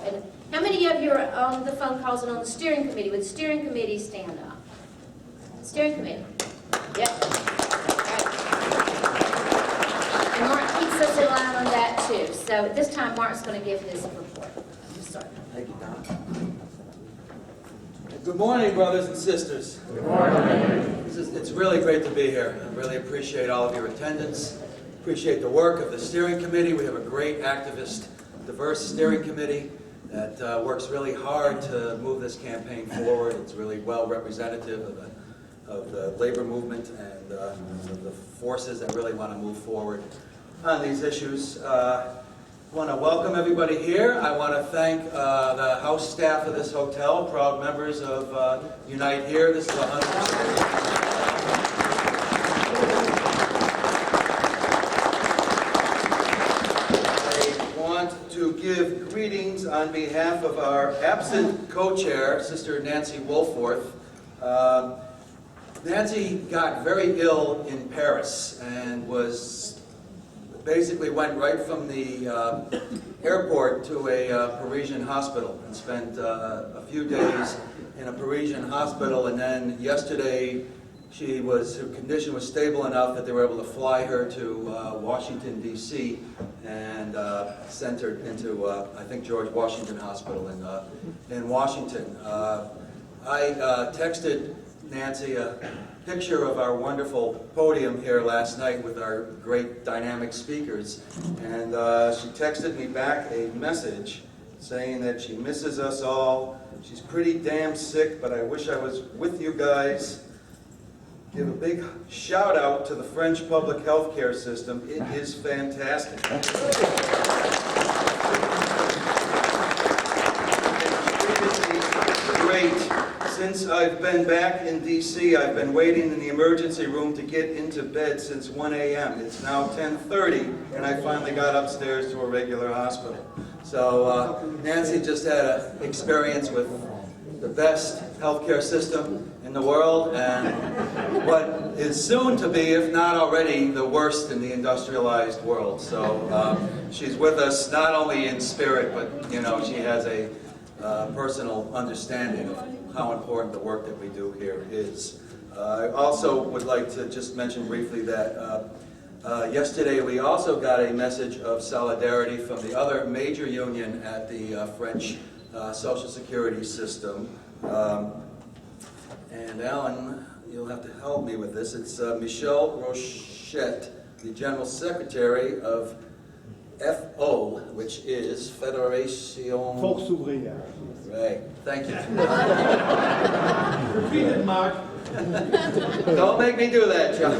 And how many of you are on the phone calls and on the steering committee? Would the steering committee stand up? Steering committee. Yep. Right. And Mark keeps us in line on that too. So at this time, Mark's going to give his report. Sorry. Thank you, Don. Good morning, brothers and sisters. Good morning. It's really great to be here. I really appreciate all of your attendance. Appreciate the work of the steering committee. We have a great activist, diverse steering committee that works really hard to move this campaign forward. It's really well representative of the labor movement and of the forces that really want to move forward on these issues. I want to welcome everybody here. I want to thank the house staff of this hotel, proud members of Unite Here. This is 100%. I want to give greetings on behalf of our absent co-chair, Sister Nancy Wolforth. Nancy got very ill in Paris and basically went right from the airport to a Parisian hospital and spent a few days in a Parisian hospital, and then yesterday her condition was stable enough that they were able to fly her to Washington, D.C. and send her into, I think, George Washington Hospital in Washington. I texted Nancy a picture of our wonderful podium here last night with our great dynamic speakers, and she texted me back a message saying that she misses us all. She's pretty damn sick, but I wish I was with you guys. Give a big shout out to the French public health care system. It is fantastic. It's great. Since I've been back in D.C., I've been waiting in the emergency room to get into bed since 1 a.m. It's now 10:30, and I finally got upstairs to a regular hospital. So Nancy just had an experience with the best healthcare system in the world, and what is soon to be, if not already, the worst in the industrialized world. So she's with us not only in spirit, but she has a personal understanding of how important the work that we do here is. I also would like to just mention briefly that yesterday we also got a message of solidarity from the other major union at the French Social Security system. And Alan, you'll have to help me with this. It's Michel Rochette, the General Secretary of FO, which is Fédération... Force ouvrière. Right, thank you. Repeat it, Mark. Don't make me do that, John.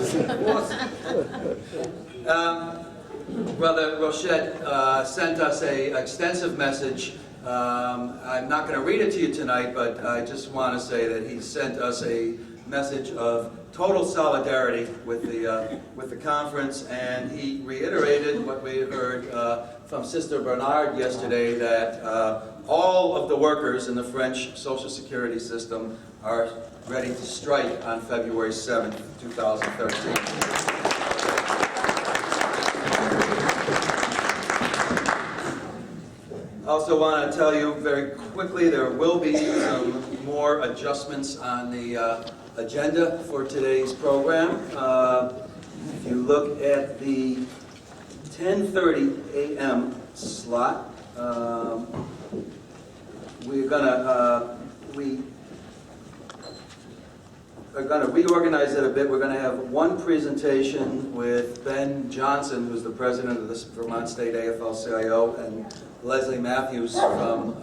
Brother Rochette sent us an extensive message. I'm not going to read it to you tonight, but I just want to say that he sent us a message of total solidarity with the conference, and he reiterated what we heard from Sister Bernard yesterday, that all of the workers in the French Social Security system are ready to strike on February 7th, 2013. I also want to tell you very quickly, there will be some more adjustments on the agenda for today's program. If you look at the 10:30 a.m. slot, we are going to reorganize it a bit. We're going to have one presentation with Ben Johnson, who's the president of the Vermont State AFL-CIO, and Leslie Matthews from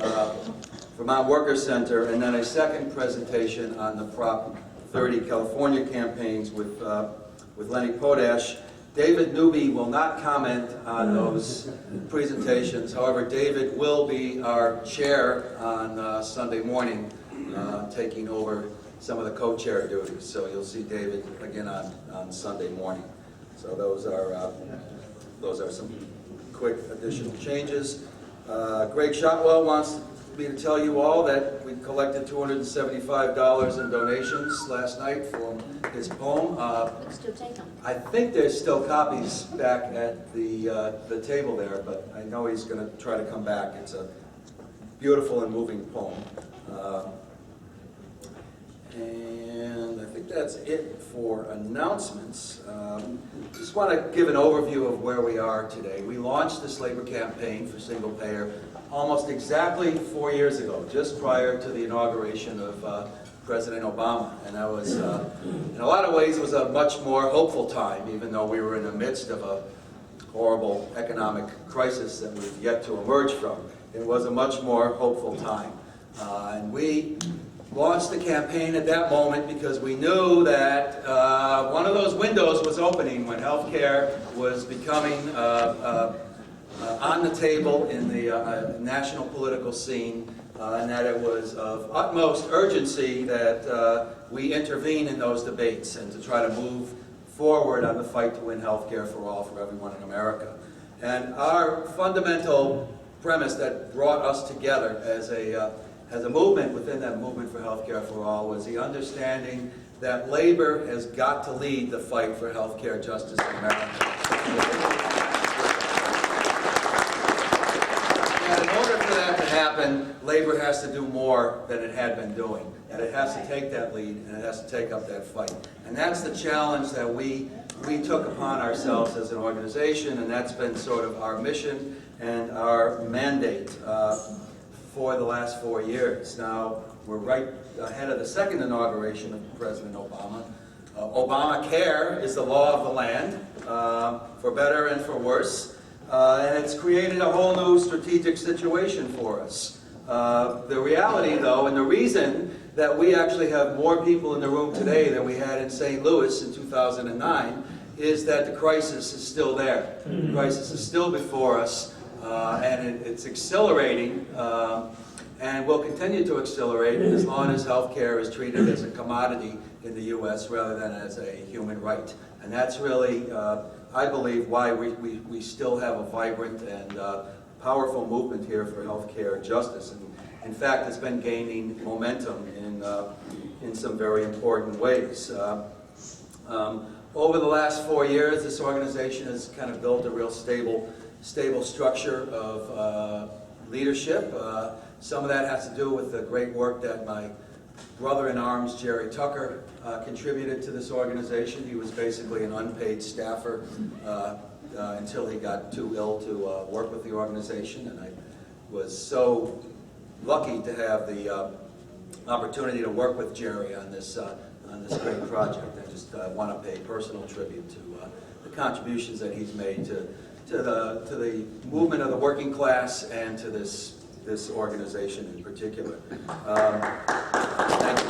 Vermont Workers Center, and then a second presentation on the Prop 30 California campaigns with Lenny Podash. David Newby will not comment on those presentations. However, David will be our chair on Sunday morning, taking over some of the co-chair duties. So you'll see David again on Sunday morning. So those are some quick additional changes. Greg Shotwell wants me to tell you all that we collected $275 in donations last night for his poem. Still take them. I think there's still copies back at the table there, but I know he's going to try to come back. It's a beautiful and moving poem. And I think that's it for announcements. Just want to give an overview of where we are today. We launched this labor campaign for single payer almost exactly 4 years ago, just prior to the inauguration of President Obama. And that was, in a lot of ways, was a much more hopeful time, even though we were in the midst of a horrible economic crisis that we've yet to emerge from. It was a much more hopeful time. And we launched the campaign at that moment because we knew that one of those windows was opening when healthcare was becoming on the table in the national political scene, and that it was of utmost urgency that we intervene in those debates and to try to move forward on the fight to win healthcare for all, for everyone in America. And our fundamental premise that brought us together as a movement within that movement for healthcare for all was the understanding that labor has got to lead the fight for healthcare justice in America. And in order for that to happen, labor has to do more than it had been doing. And it has to take that lead, and it has to take up that fight. And that's the challenge that we took upon ourselves as an organization, and that's been sort of our mission and our mandate for the last 4 years. Now, we're right ahead of the second inauguration of President Obama. Obamacare is the law of the land, for better and for worse, and it's created a whole new strategic situation for us. The reality, though, and the reason that we actually have more people in the room today than we had in St. Louis in 2009 is that the crisis is still there. The crisis is still before us, and it's accelerating, and will continue to accelerate as long as healthcare is treated as a commodity in the U.S. rather than as a human right. And that's really, I believe, why we still have a vibrant and powerful movement here for healthcare justice. And in fact, it's been gaining momentum in some very important ways. Over the last 4 years, this organization has kind of built a real stable structure of leadership. Some of that has to do with the great work that my brother-in-arms, Jerry Tucker, contributed to this organization. He was basically an unpaid staffer until he got too ill to work with the organization, and I was so lucky to have the opportunity to work with Jerry on this great project. I just want to pay personal tribute to the contributions that he's made to the movement of the working class and to this organization in particular. Thank you.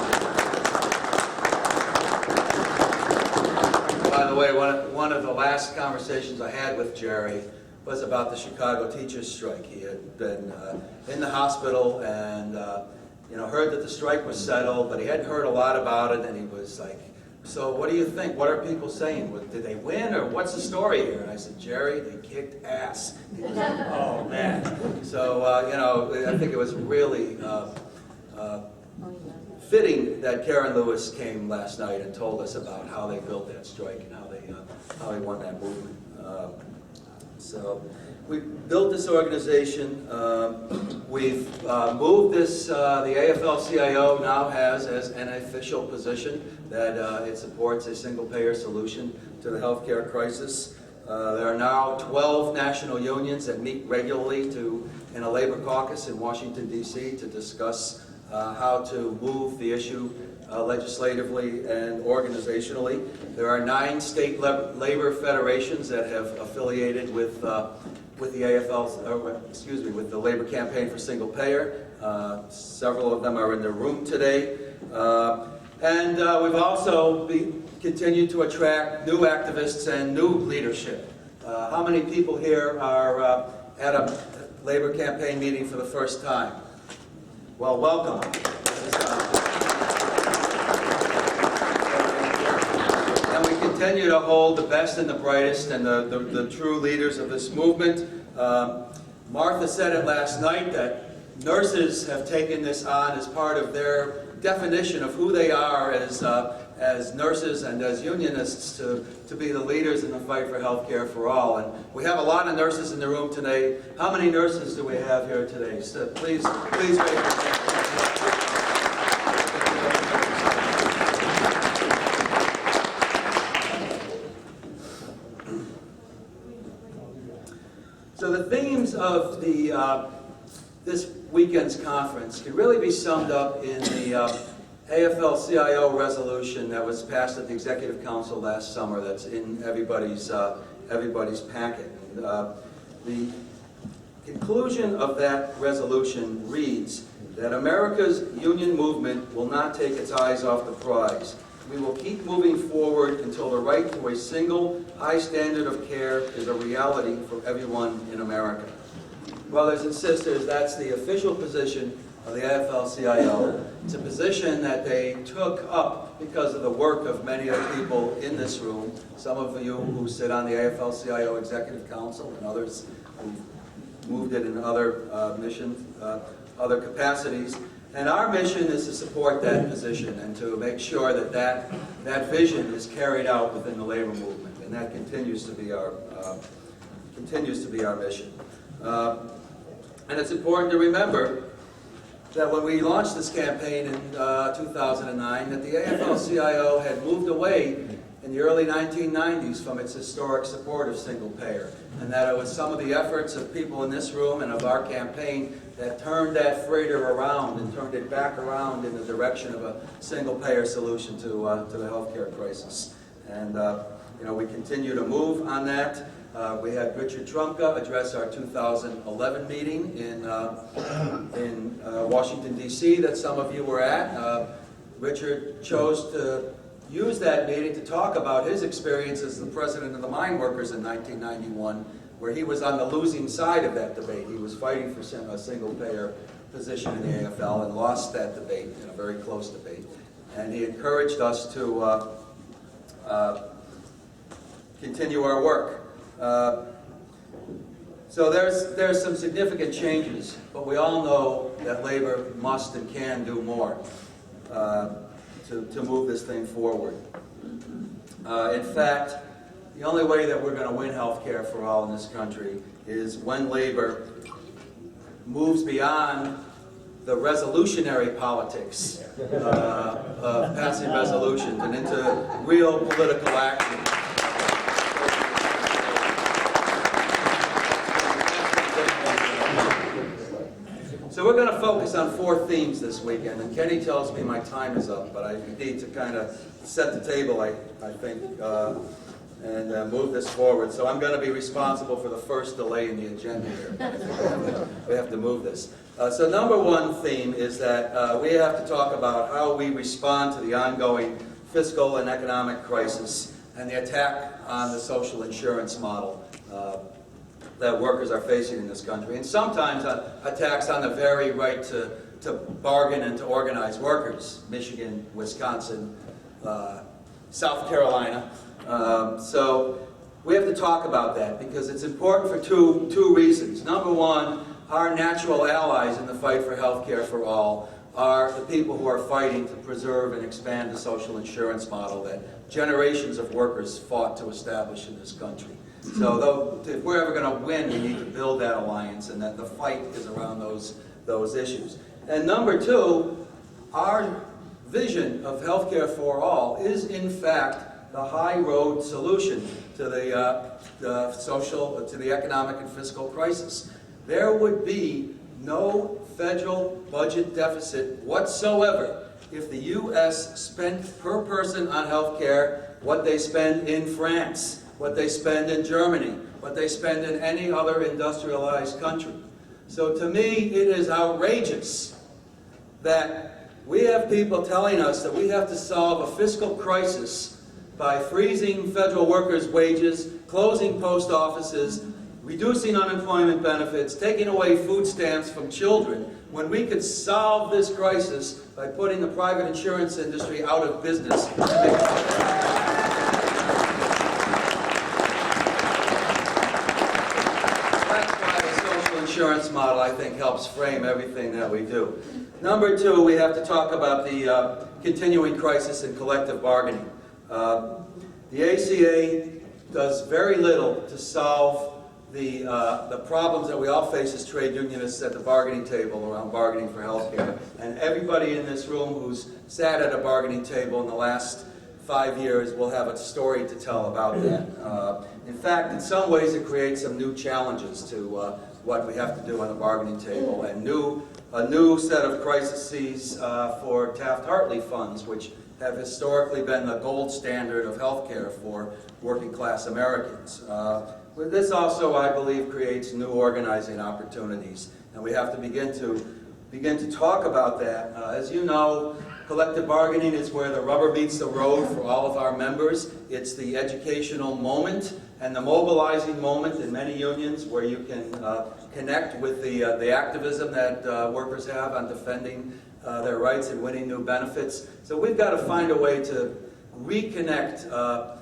By the way, one of the last conversations I had with Jerry was about the Chicago teachers' strike. He had been in the hospital and heard that the strike was settled, but he hadn't heard a lot about it, and he was like, "So what do you think? What are people saying? Did they win, or what's the story here?" And I said, "Jerry, they kicked ass." He was like, "Oh, man." So, I think it was really fitting that Karen Lewis came last night and told us about how they built that strike and how they won that movement. So we built this organization. We've moved this, the AFL-CIO now has as an official position that it supports a single-payer solution to the healthcare crisis. There are now 12 national unions that meet regularly in a labor caucus in Washington, D.C. to discuss how to move the issue legislatively and organizationally. There are 9 state labor federations that have affiliated with the with the Labor Campaign for Single Payer. Several of them are in the room today. And we've also continued to attract new activists and new leadership. How many people here are at a Labor Campaign meeting for the first time? Well, welcome. And we continue to hold the best and the brightest and the true leaders of this movement. Martha said it last night that nurses have taken this on as part of their definition of who they are as as nurses and as unionists to be the leaders in the fight for health care for all. And we have a lot of nurses in the room today. How many nurses do we have here today? So please raise your hand. So the themes of this weekend's conference can really be summed up in the AFL-CIO resolution that was passed at the Executive Council last summer. That's in everybody's packet. The conclusion of that resolution reads that America's union movement will not take its eyes off the prize. We will keep moving forward until the right to a single high standard of care is a reality for everyone in America. Brothers and sisters, that's the official position of the AFL-CIO. It's a position that they took up because of the work of many of the people in this room, some of you who sit on the AFL-CIO Executive Council and others who moved it in other missions, other capacities. And our mission is to support that position and to make sure that that vision is carried out within the labor movement, and that continues to be our mission. And it's important to remember that when we launched this campaign in 2009, that the AFL-CIO had moved away in the early 1990s from its historic support of single payer, and that it was some of the efforts of people in this room and of our campaign that turned that freighter around and turned it back around in the direction of a single payer solution to the healthcare crisis. And we continue to move on that. We had Richard Trumka address our 2011 meeting in Washington, D.C. that some of you were at. Richard chose to use that meeting to talk about his experience as the president of the mine workers in 1991, where he was on the losing side of that debate. He was fighting for a single-payer position in the AFL and lost that debate in a very close debate. And he encouraged us to continue our work. So there's some significant changes, but we all know that labor must and can do more to move this thing forward. In fact, the only way that we're going to win health care for all in this country is when labor moves beyond the resolutionary politics of passing resolutions and into real political action. So we're going to focus on 4 themes this weekend, and Kenny tells me my time is up, but I need to kind of set the table, I think, and move this forward. So I'm going to be responsible for the first delay in the agenda here. We have to move this. So number 1 theme is that we have to talk about how we respond to the ongoing fiscal and economic crisis and the attack on the social insurance model that workers are facing in this country, and sometimes attacks on the very right to bargain and to organize workers. Michigan, Wisconsin, South Carolina. So we have to talk about that because it's important for two reasons. Number 1, our natural allies in the fight for health care for all are the people who are fighting to preserve and expand the social insurance model that generations of workers fought to establish in this country. So if we're ever going to win, we need to build that alliance, and that the fight is around those issues. And number 2, our vision of healthcare for all is in fact the high road solution to the economic and fiscal crisis. There would be no federal budget deficit whatsoever if the U.S. spent per person on health care what they spend in France, what they spend in Germany, what they spend in any other industrialized country. So to me, it is outrageous that we have people telling us that we have to solve a fiscal crisis by freezing federal workers' wages, closing post offices, reducing unemployment benefits, taking away food stamps from children, when we could solve this crisis by putting the private insurance industry out of business. insurance model, I think, helps frame everything that we do. Number two, we have to talk about the continuing crisis in collective bargaining. The ACA does very little to solve the problems that we all face as trade unionists at the bargaining table around bargaining for health care. And everybody in this room who's sat at a bargaining table in the last 5 years will have a story to tell about that. In fact, in some ways it creates some new challenges to what we have to do on the bargaining table, and a new set of crises for Taft-Hartley funds, which have historically been the gold standard of health care for working class Americans. But this also, I believe, creates new organizing opportunities, and we have to begin to talk about that. As you know, collective bargaining is where the rubber meets the road for all of our members. It's the educational moment and the mobilizing moment in many unions where you can connect with the activism that workers have on defending their rights and winning new benefits. So we've got to find a way to reconnect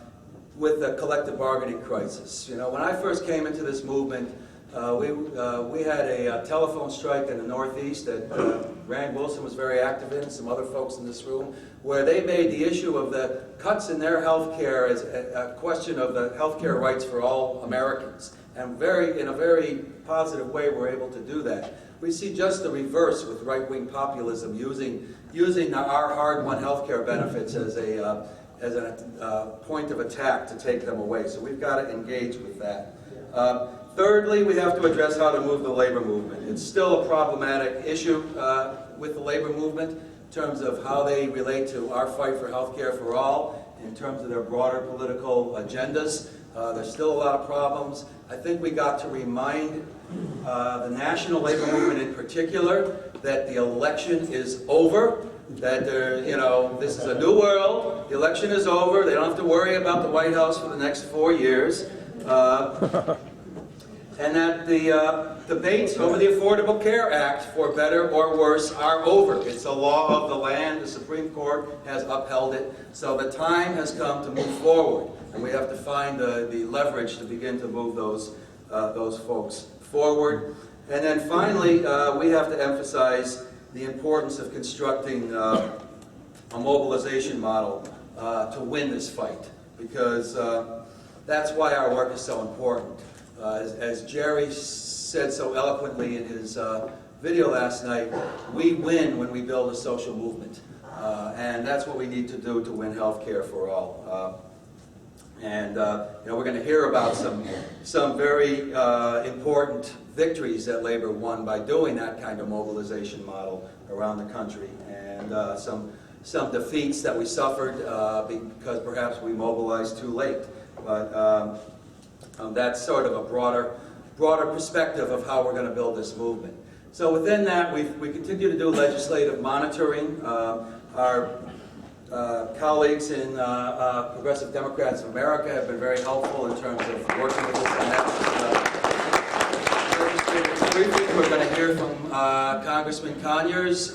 with the collective bargaining crisis. You know, when I first came into this movement, we had a telephone strike in the Northeast that Rand Wilson was very active in, some other folks in this room, where they made the issue of the cuts in their health care as a question of the health care rights for all Americans. And in a very positive way, we're able to do that. We see just the reverse with right-wing populism using our hard-won health care benefits as a point of attack to take them away. So we've got to engage with that. Thirdly, we have to address how to move the labor movement. It's still a problematic issue with the labor movement in terms of how they relate to our fight for health care for all, in terms of their broader political agendas. There's still a lot of problems. I think we got to remind the national labor movement in particular that the election is over, that this is a new world, the election is over, they don't have to worry about the White House for the next 4 years. And that the debates over the Affordable Care Act, for better or worse, are over. It's a law of the land. The Supreme Court has upheld it. So the time has come to move forward. And we have to find the leverage to begin to move those folks forward. And then finally, we have to emphasize the importance of constructing a mobilization model to win this fight. Because that's why our work is so important. As Jerry said so eloquently in his video last night, we win when we build a social movement. And that's what we need to do to win health care for all. We're going to hear about some very important victories that labor won by doing that kind of mobilization model around the country, and some defeats that we suffered because perhaps we mobilized too late. But that's sort of a broader perspective of how we're going to build this movement. So within that, we continue to do legislative monitoring. Our colleagues in Progressive Democrats of America have been very helpful in terms of working with us on that. Briefly, we're going to hear from Congressman Conyers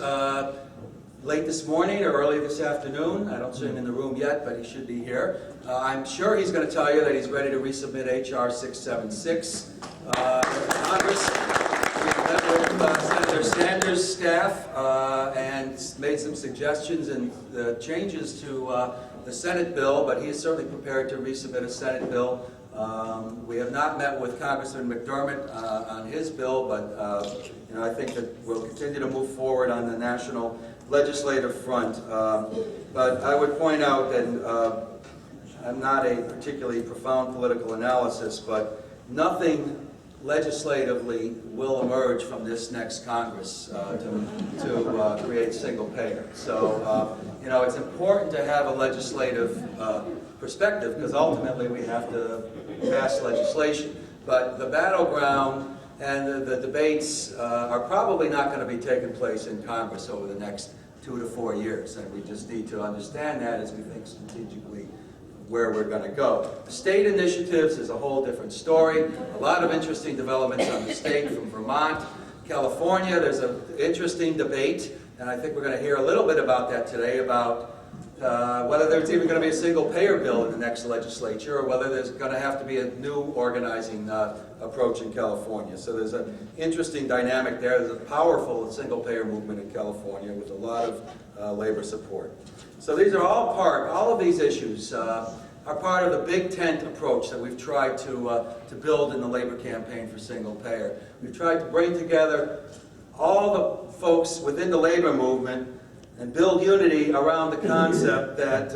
late this morning or early this afternoon. I don't see him in the room yet, but he should be here. I'm sure he's going to tell you that he's ready to resubmit H.R. 676 to Congress. We met with Senator Sanders' staff and made some suggestions and changes to the Senate bill, but he is certainly prepared to resubmit a Senate bill. We have not met with Congressman McDermott on his bill, but I think that we'll continue to move forward on the national legislative front. But I would point out that I'm not a particularly profound political analysis, but nothing legislatively will emerge from this next Congress to create single payer. So, it's important to have a legislative perspective because ultimately we have to pass legislation. But the battleground and the debates are probably not going to be taking place in Congress over the next 2 to 4 years. And we just need to understand that as we think strategically where we're going to go. State initiatives is a whole different story. A lot of interesting developments on the state from Vermont. California, there's an interesting debate, and I think we're going to hear a little bit about that today, about whether there's even going to be a single payer bill in the next legislature, or whether there's going to have to be a new organizing approach in California. So there's an interesting dynamic there. There's a powerful single payer movement in California with a lot of labor support. So these are all of these issues are part of the big tent approach that we've tried to build in the labor campaign for single payer. We've tried to bring together all the folks within the labor movement and build unity around the concept that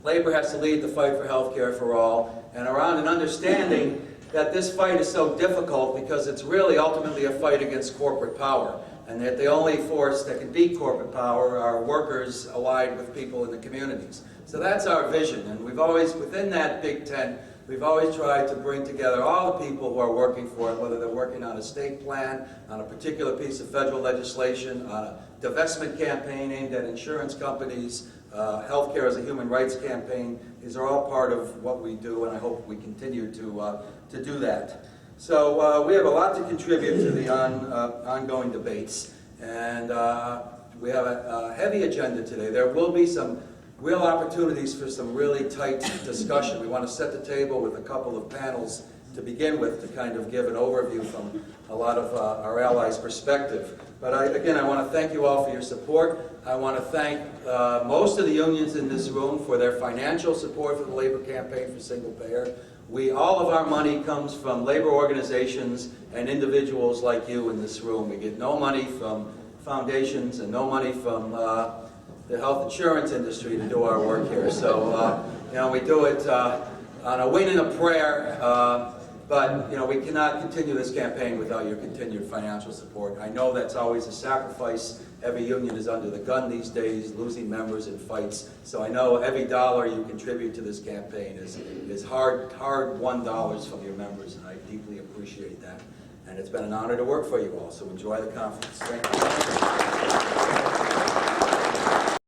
labor has to lead the fight for health care for all, and around an understanding that this fight is so difficult because it's really ultimately a fight against corporate power, and that the only force that can beat corporate power are workers allied with people in the communities. So that's our vision, and we've always, within that big tent, we've always tried to bring together all the people who are working for it, whether they're working on a state plan, on a particular piece of federal legislation, on a divestment campaign aimed at insurance companies, healthcare as a human rights campaign. These are all part of what we do, and I hope we continue to do that. So we have a lot to contribute to the ongoing debates, and we have a heavy agenda today. There will be some real opportunities for some really tight discussion. We want to set the table with a couple of panels to begin with to kind of give an overview from a lot of our allies' perspective. But again, I want to thank you all for your support. I want to thank most of the unions in this room for their financial support for the labor campaign for single payer. All of our money comes from labor organizations and individuals like you in this room. We get no money from foundations and no money from the health insurance industry to do our work here. So, we do it on a wing and a prayer, but, we cannot continue this campaign without your continued financial support. I know that's always a sacrifice. Every union is under the gun these days, losing members in fights. So I know every dollar you contribute to this campaign is hard-won dollars from your members, and I deeply appreciate that. And it's been an honor to work for you all, so enjoy the conference. Thank you.